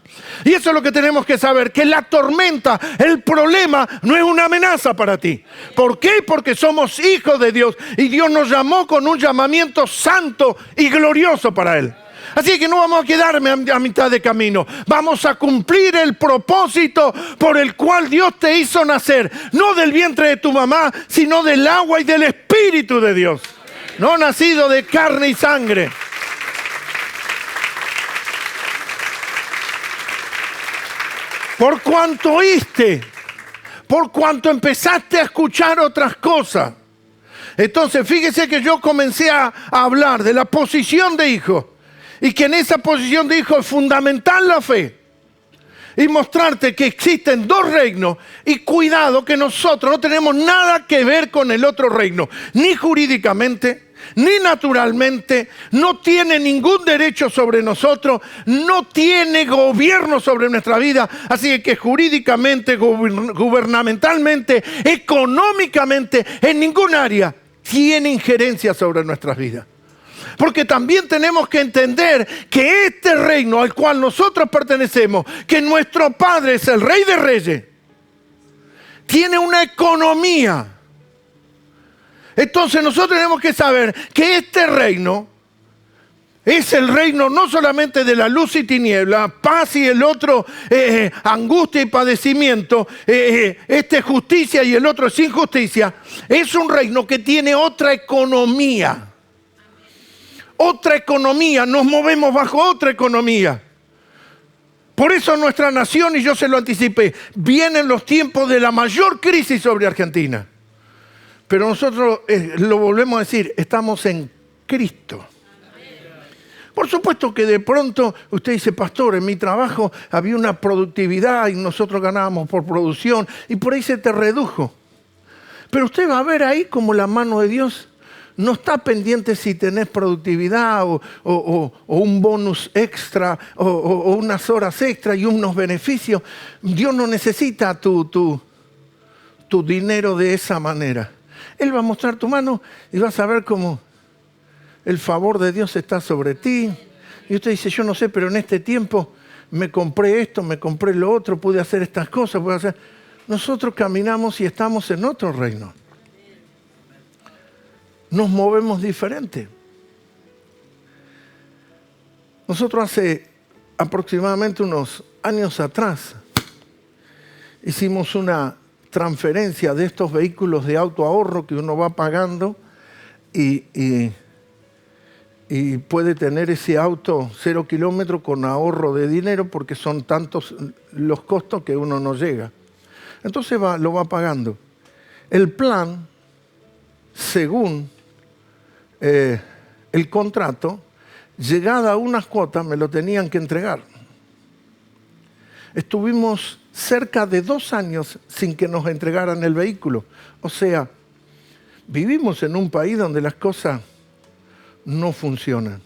Y eso es lo que tenemos que saber, que la tormenta, el problema, no es una amenaza para ti. ¿Por qué? Porque somos hijos de Dios y Dios nos llamó con un llamamiento santo y glorioso para Él. Así que no vamos a quedarme a mitad de camino. Vamos a cumplir el propósito por el cual Dios te hizo nacer. No del vientre de tu mamá, sino del agua y del Espíritu de Dios. No nacido de carne y sangre. Por cuanto oíste, por cuanto empezaste a escuchar otras cosas. Entonces, fíjese que yo comencé a hablar de la posición de hijo. Y que en esa posición de hijo es fundamental la fe. Y mostrarte que existen dos reinos. Y cuidado que nosotros no tenemos nada que ver con el otro reino. Ni jurídicamente, ni naturalmente. No tiene ningún derecho sobre nosotros. No tiene gobierno sobre nuestra vida. Así que jurídicamente, gubernamentalmente, económicamente, en ningún área tiene injerencia sobre nuestras vidas. Porque también tenemos que entender que este reino al cual nosotros pertenecemos, que nuestro Padre es el Rey de Reyes, tiene una economía. Entonces nosotros tenemos que saber que este reino es el reino no solamente de la luz y tiniebla, paz y el otro angustia y padecimiento, este justicia y el otro es injusticia. Es un reino que tiene otra economía. Otra economía, nos movemos bajo otra economía. Por eso nuestra nación, y yo se lo anticipé, vienen los tiempos de la mayor crisis sobre Argentina. Pero nosotros lo volvemos a decir, estamos en Cristo. Por supuesto que de pronto usted dice, pastor, en mi trabajo había una productividad y nosotros ganábamos por producción y por ahí se te redujo. Pero usted va a ver ahí como la mano de Dios no está pendiente si tenés productividad o un bonus extra o unas horas extra y unos beneficios. Dios no necesita tu dinero de esa manera. Él va a mostrar tu mano y vas a ver cómo el favor de Dios está sobre ti. Y usted dice, yo no sé, pero en este tiempo me compré esto, me compré lo otro, pude hacer estas cosas, pude hacer... Nosotros caminamos y estamos en otro reino. Nos movemos diferente. Nosotros hace aproximadamente unos años atrás hicimos una transferencia de estos vehículos de autoahorro que uno va pagando y puede tener ese auto 0 kilómetros con ahorro de dinero porque son tantos los costos que uno no llega. Entonces lo va pagando. El plan, según el contrato, llegada a unas cuotas me lo tenían que entregar. Estuvimos cerca de 2 años sin que nos entregaran el vehículo. O sea, vivimos en un país donde las cosas no funcionan.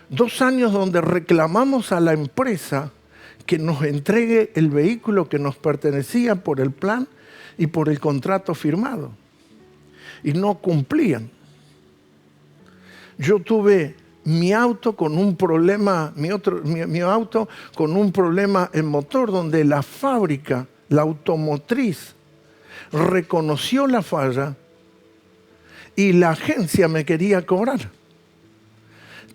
2 años donde reclamamos a la empresa que nos entregue el vehículo que nos pertenecía por el plan y por el contrato firmado. Y no cumplían. Yo tuve mi auto con un problema, mi auto con un problema en motor, donde la fábrica, la automotriz, reconoció la falla y la agencia me quería cobrar.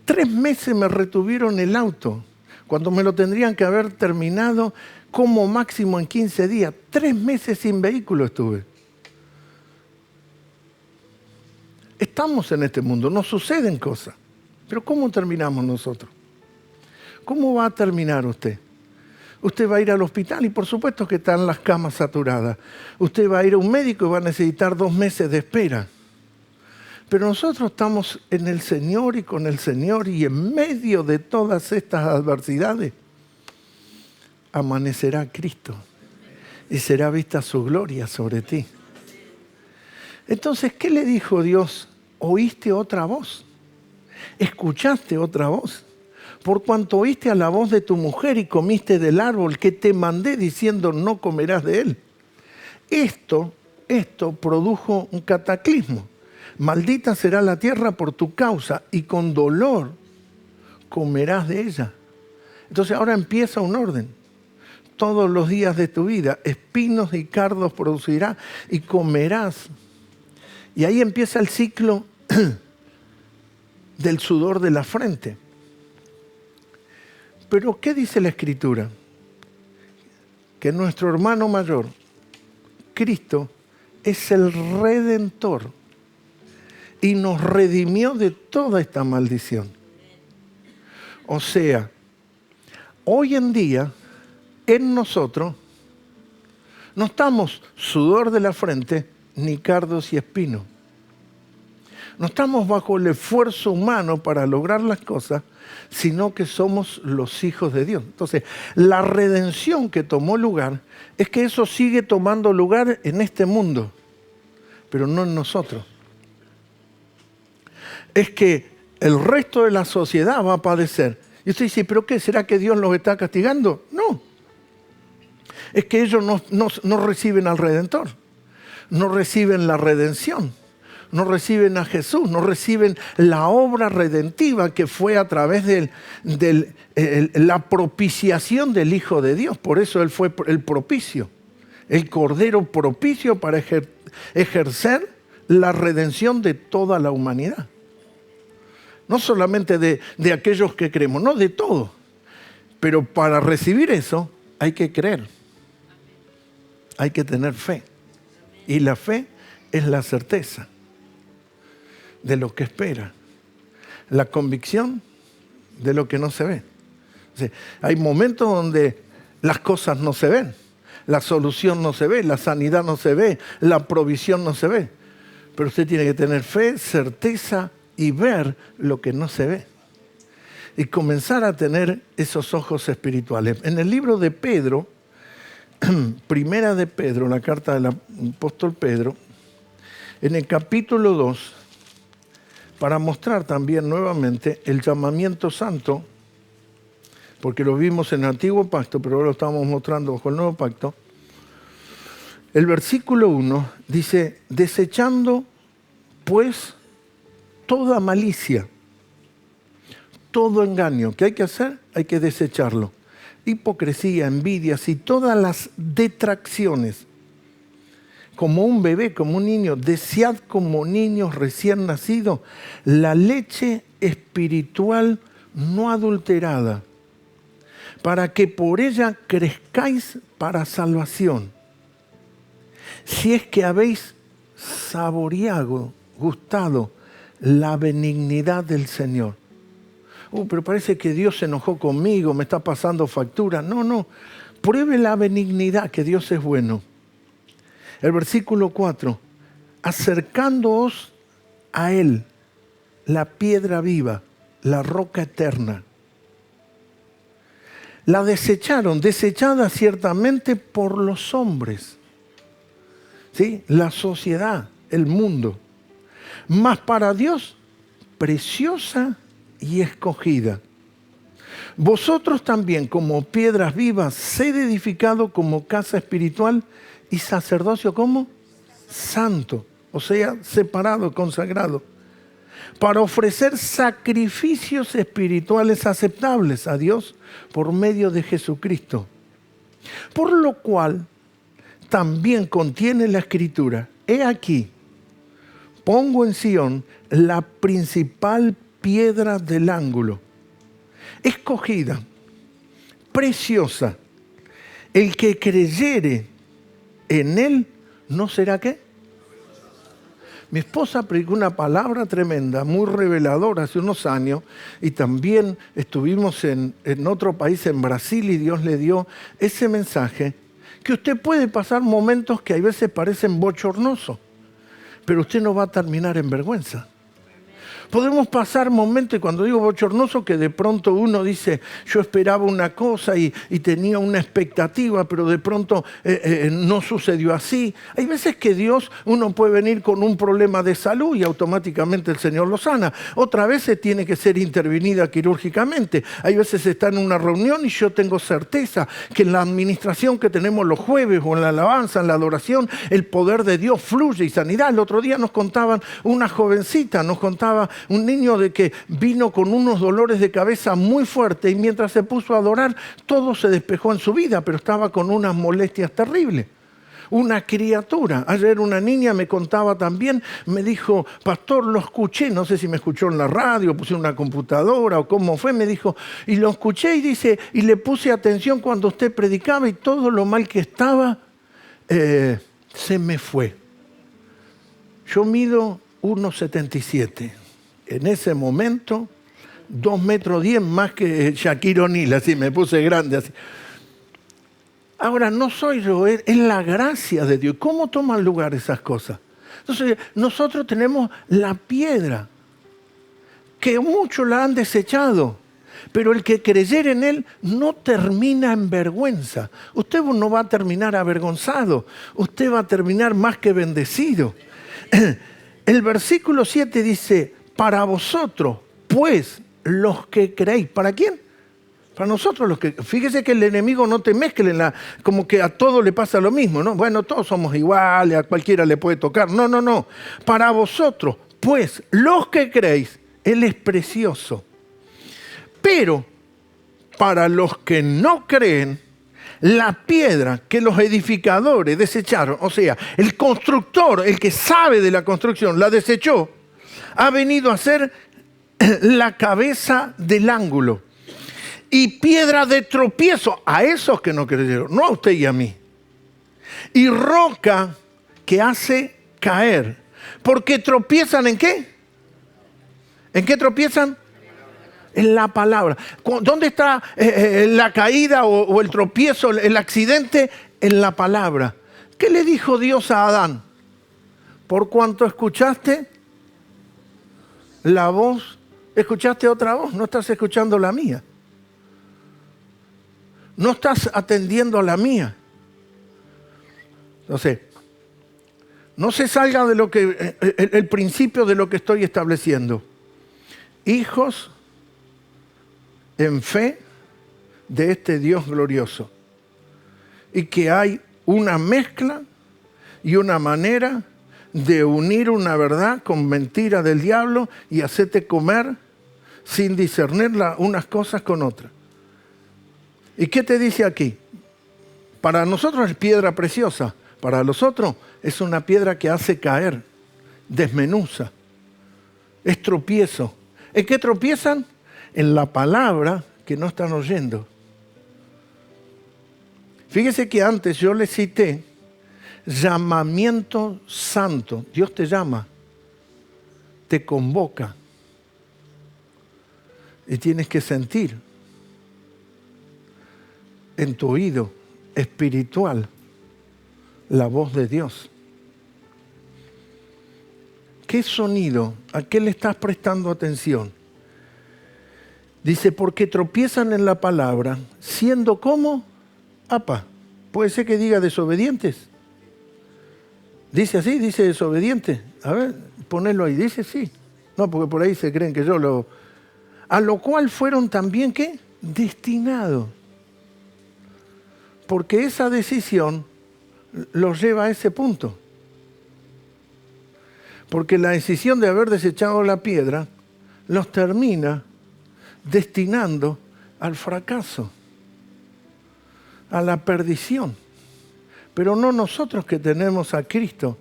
3 meses me retuvieron el auto, cuando me lo tendrían que haber terminado como máximo en 15 días. 3 meses sin vehículo estuve. Estamos en este mundo, nos suceden cosas. Pero ¿cómo terminamos nosotros? ¿Cómo va a terminar usted? Usted va a ir al hospital y por supuesto que están las camas saturadas. Usted va a ir a un médico y va a necesitar 2 meses de espera. Pero nosotros estamos en el Señor y con el Señor, y en medio de todas estas adversidades amanecerá Cristo y será vista su gloria sobre ti. Entonces, ¿qué le dijo Dios? ¿Oíste otra voz? ¿Escuchaste otra voz? Por cuanto oíste a la voz de tu mujer y comiste del árbol que te mandé diciendo no comerás de él. Esto produjo un cataclismo. Maldita será la tierra por tu causa y con dolor comerás de ella. Entonces ahora empieza un orden. Todos los días de tu vida espinos y cardos producirá y comerás. Y ahí empieza el ciclo del sudor de la frente. Pero ¿qué dice la Escritura? Que nuestro hermano mayor, Cristo, es el Redentor y nos redimió de toda esta maldición. O sea, hoy en día, en nosotros, no estamos sudor de la frente ni cardos y espinos. No estamos bajo el esfuerzo humano para lograr las cosas, sino que somos los hijos de Dios. Entonces, la redención que tomó lugar es que eso sigue tomando lugar en este mundo, pero no en nosotros. Es que el resto de la sociedad va a padecer. Y usted dice, ¿pero qué? ¿Será que Dios los está castigando? No. Es que ellos no reciben al Redentor, no reciben la redención. No reciben a Jesús, no reciben la obra redentiva que fue a través de la propiciación del Hijo de Dios. Por eso Él fue el propicio, el Cordero propicio para ejercer la redención de toda la humanidad. No solamente de aquellos que creemos, no de todos. Pero para recibir eso hay que creer, hay que tener fe. Y la fe es la certeza de lo que espera, la convicción de lo que no se ve. Sí, hay momentos donde las cosas no se ven, la solución no se ve, la sanidad no se ve, la provisión no se ve. Pero usted tiene que tener fe, certeza y ver lo que no se ve. Y comenzar a tener esos ojos espirituales. En el libro de Pedro, primera de Pedro, la carta del apóstol Pedro, en el capítulo 2, para mostrar también nuevamente el llamamiento santo, porque lo vimos en el antiguo pacto, pero ahora lo estamos mostrando bajo el nuevo pacto. El versículo 1 dice, desechando pues toda malicia, todo engaño. ¿Qué hay que hacer? Hay que desecharlo. Hipocresía, envidias y todas las detracciones. Como un bebé, como un niño, desead como niños recién nacidos la leche espiritual no adulterada, para que por ella crezcáis para salvación. Si es que habéis saboreado, gustado la benignidad del Señor. Pero parece que Dios se enojó conmigo, me está pasando factura. No, pruebe la benignidad, que Dios es bueno. El versículo 4, acercándoos a Él, la piedra viva, la roca eterna. La desecharon, desechada ciertamente por los hombres, ¿sí? La sociedad, el mundo. Mas para Dios, preciosa y escogida. Vosotros también, como piedras vivas, sed edificado como casa espiritual y sacerdocio como santo, o sea, separado, consagrado, para ofrecer sacrificios espirituales aceptables a Dios por medio de Jesucristo. Por lo cual también contiene la Escritura, he aquí, pongo en Sión la principal piedra del ángulo, escogida, preciosa. El que creyere en él no será ¿qué? Mi esposa predicó una palabra tremenda, muy reveladora hace unos años, y también estuvimos en otro país, en Brasil, y Dios le dio ese mensaje, que usted puede pasar momentos que a veces parecen bochornosos, pero usted no va a terminar en vergüenza. Podemos pasar momentos, y cuando digo bochornoso, que de pronto uno dice, yo esperaba una cosa y tenía una expectativa, pero de pronto no sucedió así. Hay veces que uno puede venir con un problema de salud y automáticamente el Señor lo sana. Otras veces tiene que ser intervenida quirúrgicamente. Hay veces está en una reunión y yo tengo certeza que en la administración que tenemos los jueves o en la alabanza, en la adoración, el poder de Dios fluye y sanidad. El otro día nos contaban una jovencita, nos contaba un niño de que vino con unos dolores de cabeza muy fuertes y mientras se puso a adorar todo se despejó en su vida, pero estaba con unas molestias terribles. Una criatura. Ayer una niña me contaba también, me dijo, pastor, lo escuché, no sé si me escuchó en la radio, puse una computadora o cómo fue, me dijo, y lo escuché y dice, y le puse atención cuando usted predicaba y todo lo mal que estaba se me fue. Yo mido 1,77. En ese momento, 2,10 metros más que Shaquille O'Neal, así me puse grande así. Ahora, no soy yo, es la gracia de Dios. ¿Cómo toman lugar esas cosas? Entonces, nosotros tenemos la piedra, que muchos la han desechado, pero el que creyere en él no termina en vergüenza. Usted no va a terminar avergonzado, usted va a terminar más que bendecido. El versículo 7 dice, para vosotros, pues, los que creéis. ¿Para quién? Para nosotros los que... Fíjese que el enemigo no te mezcle como que a todo le pasa lo mismo, ¿no? Bueno, todos somos iguales, a cualquiera le puede tocar. No. Para vosotros, pues, los que creéis, Él es precioso. Pero, para los que no creen, la piedra que los edificadores desecharon, o sea, el constructor, el que sabe de la construcción, la desechó, ha venido a ser la cabeza del ángulo y piedra de tropiezo a esos que no creyeron, no a usted y a mí, y roca que hace caer, porque tropiezan ¿en qué? ¿En qué tropiezan? En la palabra. ¿Dónde está la caída o el tropiezo, el accidente? En la palabra. ¿Qué le dijo Dios a Adán? Por cuanto escuchaste la voz, escuchaste otra voz, no estás escuchando la mía. No estás atendiendo a la mía. Entonces, no se salga de lo que el principio de lo que estoy estableciendo. Hijos en fe de este Dios glorioso. Y que hay una mezcla y una manera de unir una verdad con mentira del diablo y hacerte comer sin discernir unas cosas con otras. ¿Y qué te dice aquí? Para nosotros es piedra preciosa, para los otros es una piedra que hace caer, desmenuza, es tropiezo. ¿En qué tropiezan? En la palabra que no están oyendo. Fíjese que antes yo le cité llamamiento santo. Dios te llama, te convoca y tienes que sentir en tu oído espiritual la voz de Dios. ¿Qué sonido? ¿A qué le estás prestando atención? Dice, porque tropiezan en la palabra, siendo como, puede ser que diga desobedientes. Dice así, dice desobediente. A ver, ponelo ahí, dice sí. No, porque por ahí se creen que yo lo... A lo cual fueron también, ¿qué? Destinados. Porque esa decisión los lleva a ese punto. Porque la decisión de haber desechado la piedra los termina destinando al fracaso, a la perdición. Pero no nosotros que tenemos a Cristo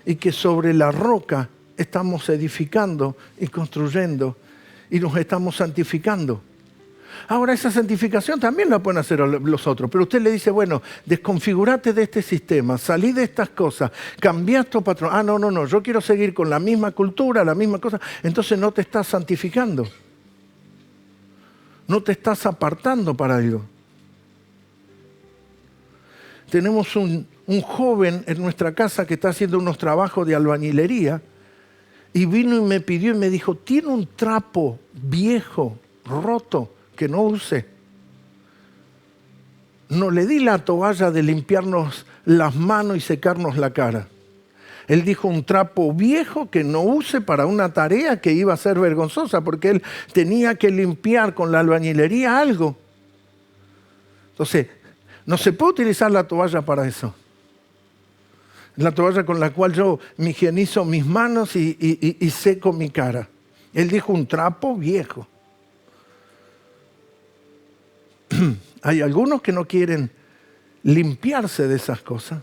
y que sobre la roca estamos edificando y construyendo y nos estamos santificando. Ahora esa santificación también la pueden hacer los otros, pero usted le dice, bueno, desconfigurate de este sistema, salí de estas cosas, cambiá tu patrón. No, yo quiero seguir con la misma cultura, la misma cosa. Entonces no te estás santificando. No te estás apartando para algo. Tenemos un joven en nuestra casa que está haciendo unos trabajos de albañilería y vino y me pidió y me dijo, tiene un trapo viejo, roto, que no use. No le di la toalla de limpiarnos las manos y secarnos la cara. Él dijo un trapo viejo que no use para una tarea que iba a ser vergonzosa, porque él tenía que limpiar con la albañilería algo. Entonces, no se puede utilizar la toalla para eso. La toalla con la cual yo me higienizo mis manos y seco mi cara. Él dijo un trapo viejo. Hay algunos que no quieren limpiarse de esas cosas,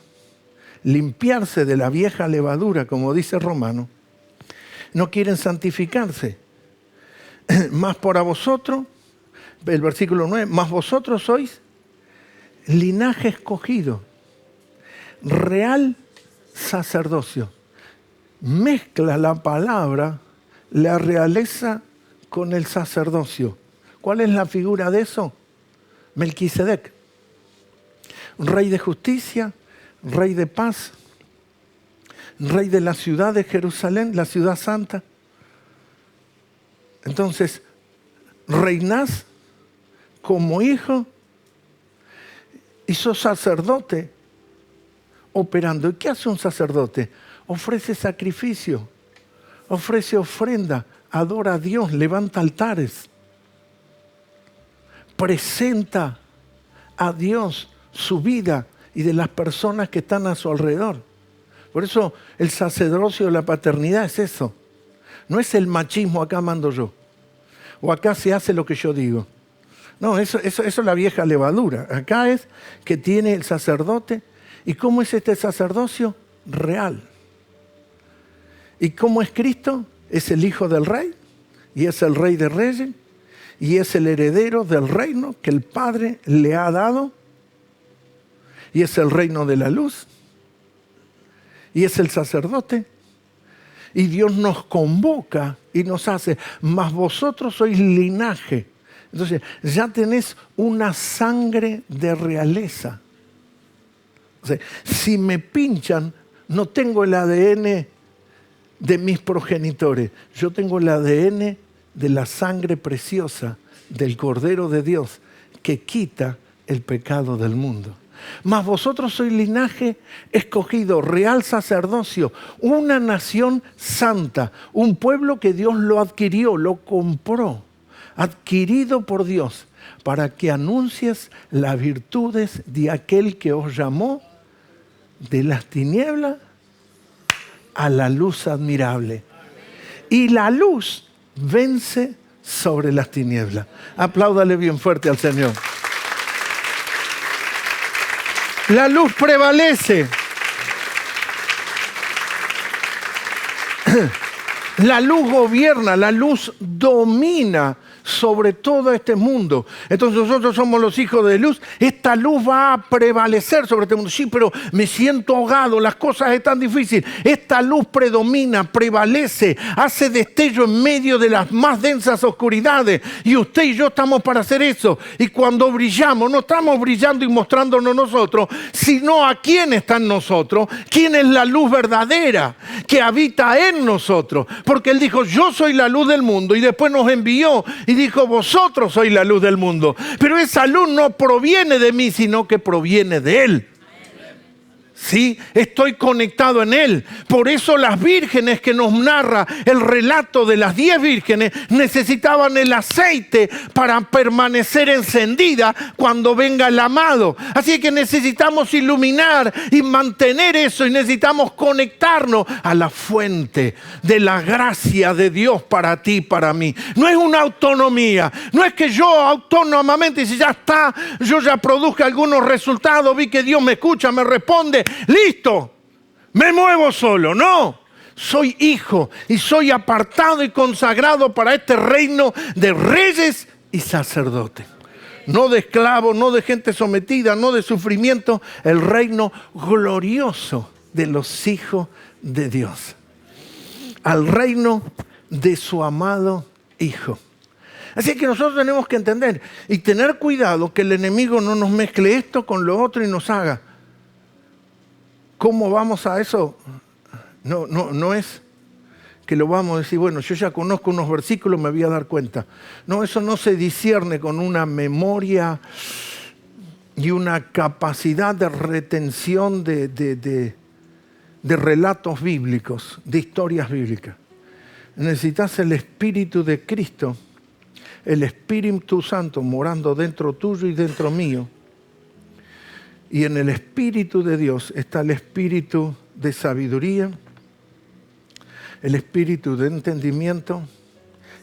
limpiarse de la vieja levadura, como dice Romano. No quieren santificarse. Más por a vosotros, el versículo 9, más vosotros sois linaje escogido, real sacerdocio. Mezcla la palabra, la realeza con el sacerdocio. ¿Cuál es la figura de eso? Melquisedec, rey de justicia, rey de paz, rey de la ciudad de Jerusalén, la ciudad santa. Entonces, reinás como hijo y sos sacerdote operando. ¿Y qué hace un sacerdote? Ofrece sacrificio, ofrece ofrenda, adora a Dios, levanta altares. Presenta a Dios su vida y de las personas que están a su alrededor. Por eso el sacerdocio de la paternidad es eso. No es el machismo, acá mando yo. O acá se hace lo que yo digo. No, eso es la vieja levadura. Acá es que tiene el sacerdote. ¿Y cómo es este sacerdocio? Real. ¿Y cómo es Cristo? Es el Hijo del Rey y es el Rey de Reyes. Y es el heredero del reino que el Padre le ha dado. Y es el reino de la luz. Y es el sacerdote. Y Dios nos convoca y nos hace, mas vosotros sois linaje. Entonces, ya tenés una sangre de realeza. O sea, si me pinchan, no tengo el ADN de mis progenitores. Yo tengo el ADN de la sangre preciosa del Cordero de Dios que quita el pecado del mundo. Mas vosotros sois linaje escogido, real sacerdocio, una nación santa, un pueblo que Dios lo adquirió, lo compró, adquirido por Dios, para que anuncies las virtudes de aquel que os llamó de las tinieblas a la luz admirable. Y la luz vence sobre las tinieblas. Apláudale bien fuerte al Señor. La luz prevalece. La luz gobierna, la luz domina sobre todo este mundo. Entonces nosotros somos los hijos de luz. Esta luz va a prevalecer sobre este mundo. Sí, pero me siento ahogado, las cosas están difíciles. Esta luz predomina, prevalece, hace destello en medio de las más densas oscuridades. Y usted y yo estamos para hacer eso. Y cuando brillamos, no estamos brillando y mostrándonos nosotros, sino a quién está en nosotros, quién es la luz verdadera que habita en nosotros. Porque Él dijo, yo soy la luz del mundo, y después nos envió y dijo, vosotros sois la luz del mundo. Pero esa luz no proviene de mí, sino que proviene de Él. Sí, estoy conectado en Él. Por eso las vírgenes que nos narra el relato de las 10 vírgenes necesitaban el aceite para permanecer encendida cuando venga el amado. Así que necesitamos iluminar y mantener eso, y necesitamos conectarnos a la fuente de la gracia de Dios para ti y para mí. No es una autonomía, no es que yo autónomamente, si ya está, yo ya produzca algunos resultados, vi que Dios me escucha, me responde, listo, me muevo solo. No, soy hijo y soy apartado y consagrado para este reino de reyes y sacerdotes. No de esclavos, no de gente sometida, no de sufrimiento, el reino glorioso de los hijos de Dios. Al reino de su amado Hijo. Así que nosotros tenemos que entender y tener cuidado que el enemigo no nos mezcle esto con lo otro y nos haga. ¿Cómo vamos a eso? No es que lo vamos a decir, bueno, yo ya conozco unos versículos, me voy a dar cuenta. No, eso no se discierne con una memoria y una capacidad de retención de relatos bíblicos, de historias bíblicas. Necesitas el Espíritu de Cristo, el Espíritu Santo morando dentro tuyo y dentro mío. Y en el Espíritu de Dios está el Espíritu de sabiduría, el Espíritu de entendimiento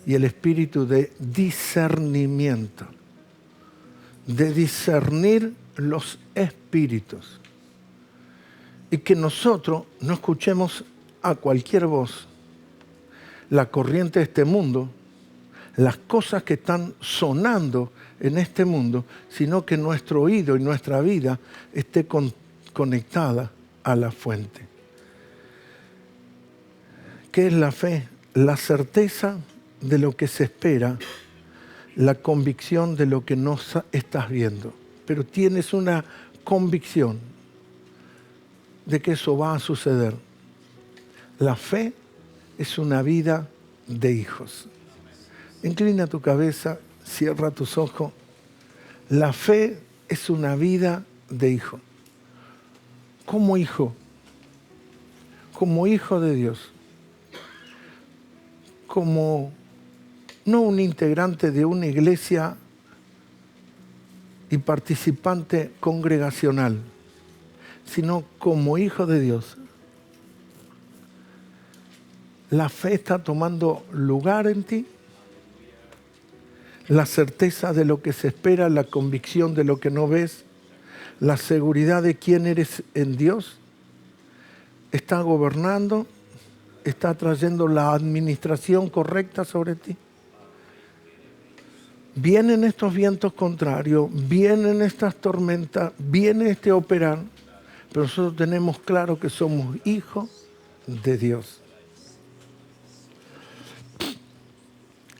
y el Espíritu de discernimiento. De discernir los espíritus. Y que nosotros no escuchemos a cualquier voz, la corriente de este mundo, las cosas que están sonando en este mundo, sino que nuestro oído y nuestra vida esté conectada a la fuente. ¿Qué es la fe? La certeza de lo que se espera, la convicción de lo que no estás viendo. Pero tienes una convicción de que eso va a suceder. La fe es una vida de hijos. Inclina tu cabeza, cierra tus ojos. La fe es una vida de hijo. Como hijo de Dios, como no un integrante de una iglesia y participante congregacional, sino como hijo de Dios. La fe está tomando lugar en ti. La certeza de lo que se espera, la convicción de lo que no ves, la seguridad de quién eres en Dios, está gobernando, está trayendo la administración correcta sobre ti. Vienen estos vientos contrarios, vienen estas tormentas, viene este operar, pero nosotros tenemos claro que somos hijos de Dios.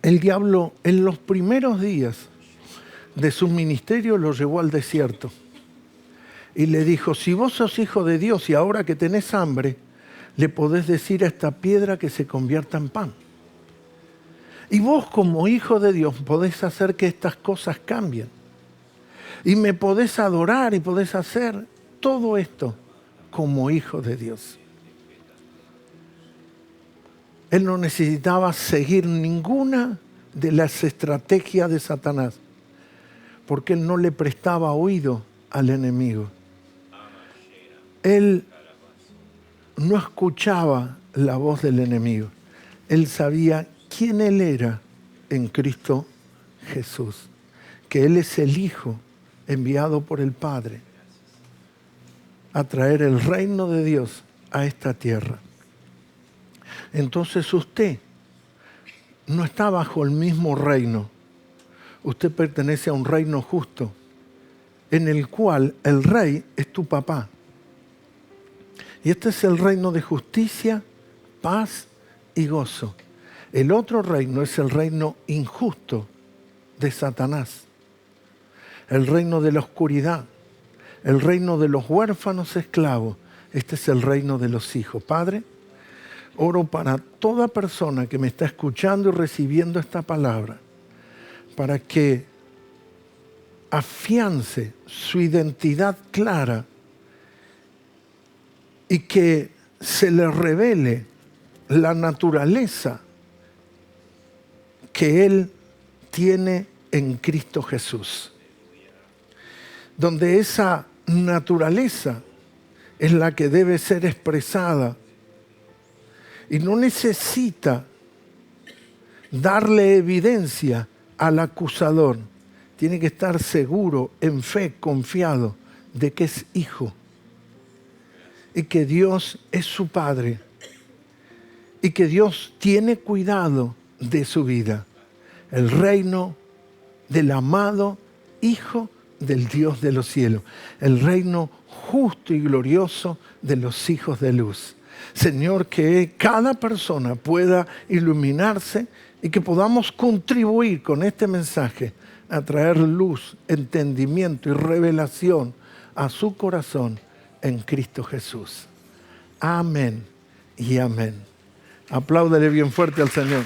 El diablo en los primeros días de su ministerio lo llevó al desierto y le dijo, si vos sos hijo de Dios y ahora que tenés hambre, le podés decir a esta piedra que se convierta en pan. Y vos como hijo de Dios podés hacer que estas cosas cambien. Y me podés adorar y podés hacer todo esto como hijo de Dios. Él no necesitaba seguir ninguna de las estrategias de Satanás, porque él no le prestaba oído al enemigo. Él no escuchaba la voz del enemigo. Él sabía quién él era en Cristo Jesús, que él es el Hijo enviado por el Padre a traer el reino de Dios a esta tierra. Entonces usted no está bajo el mismo reino. Usted pertenece a un reino justo, en el cual el rey es tu papá. Y este es el reino de justicia, paz y gozo. El otro reino es el reino injusto de Satanás. El reino de la oscuridad. El reino de los huérfanos esclavos. Este es el reino de los hijos. Padre, oro para toda persona que me está escuchando y recibiendo esta palabra, para que afiance su identidad clara y que se le revele la naturaleza que Él tiene en Cristo Jesús. Donde esa naturaleza es la que debe ser expresada y no necesita darle evidencia al acusador. Tiene que estar seguro, en fe, confiado de que es hijo y que Dios es su Padre y que Dios tiene cuidado de su vida. El reino del amado Hijo del Dios de los cielos. El reino justo y glorioso de los hijos de luz. Señor, que cada persona pueda iluminarse y que podamos contribuir con este mensaje a traer luz, entendimiento y revelación a su corazón en Cristo Jesús. Amén y amén. Apláudale bien fuerte al Señor.